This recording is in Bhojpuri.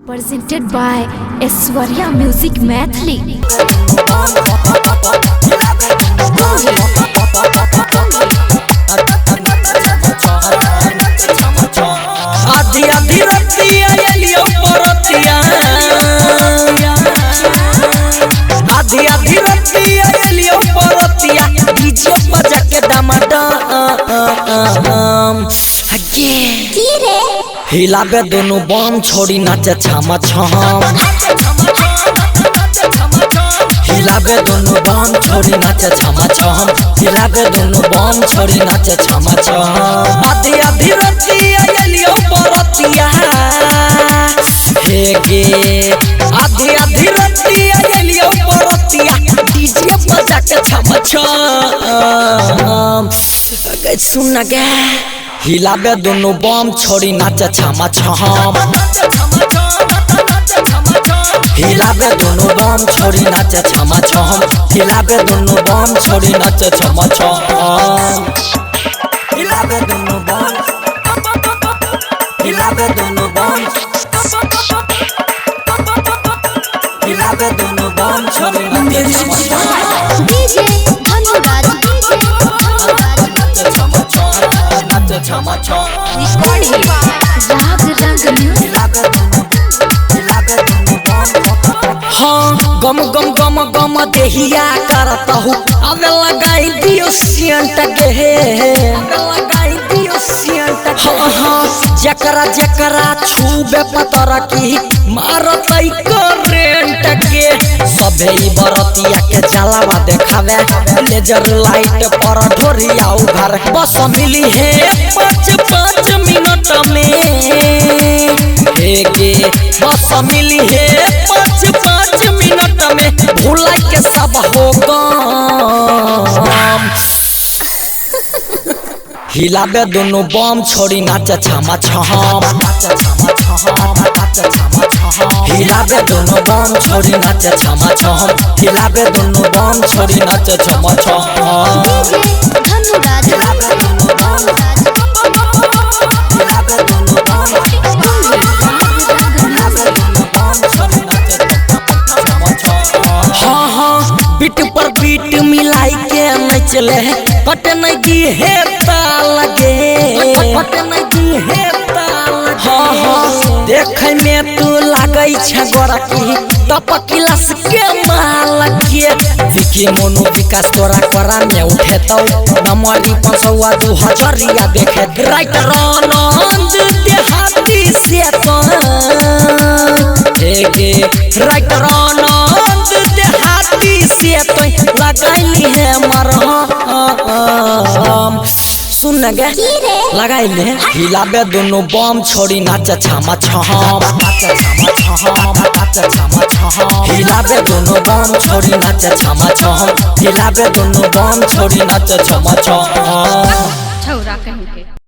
Presented by Aishwarya Music Mathli. आधी आधी रतिया एलियो परतिया आधी आधी रतिया एलियो परतिया डीजे बजा के डमाडम हिलाबे दोनों बम छोड़ी नाचे छमा छम हिलाबे दोनों बम छोड़ी नाचे छमा छम हिलाबे दोनों बम छोड़ी नाचे छमा छम आधी आधी रतिया एलियो परतिया हे गे आधी आधी रतिया एलियो परतिया डीजे बजा के छमा छम सुन गे हिलाबे दोनों बम छोड़ी नाचे छमा छम हिलाबे दोनों बम छोड़ी नाचे छमा छम हिलाबे दोनों बम छोड़ी नाचे छमा छम हिलाबे दोनों बम हिलाबे दोनों बम हिलाबे दोनों बम छोड़ी नाचे छमा छम DJ धनुराज नाचे छमा छम Recording राग रंग म्यूजिक। हाँ गम गम गम गम देहिया करता हूँ अब लगाई दियो सियंट के हाँ हाँ जकरा जकरा छूबे पतरा की मारत करेंट के सबे बरतिया के जलावा देखावे लेजर लाइट पर ढोरिया उघार बस मिली है 5-5 मिनट में हे गे बस मिली है 5-5 मिनट में भूला के सब हो गम हिलाबे दोनों बम छोड़ी नाचे छमा छम हिलाबे दोनों बम छोड़ी नाचे छमा छम हिलाबे दोनों बम छोड़ी नाचे छमा छम धनुराज हाँ हाँ बीट पर बीट मिलाई के नचले कट नहीं दी है ताल गे हाँ हाँ देखे में तू लागई छ गोरकी टपकिलास के माल के विकी मोनू विकास तोरा करा में उठे तो नमरी 500-2000 देखे राइटर आनंद देहाती से तो हे राइटर आनंद देहाती से तो लगाई है मरहम सुन गे लगाई ले हिलाबे दोनों बम छोड़ी नाचे छमा छम हिलाबे दोनों बम छोड़ी नाचे छमा छम हिलाबे दोनों बम छोड़ी नाचे छमा छम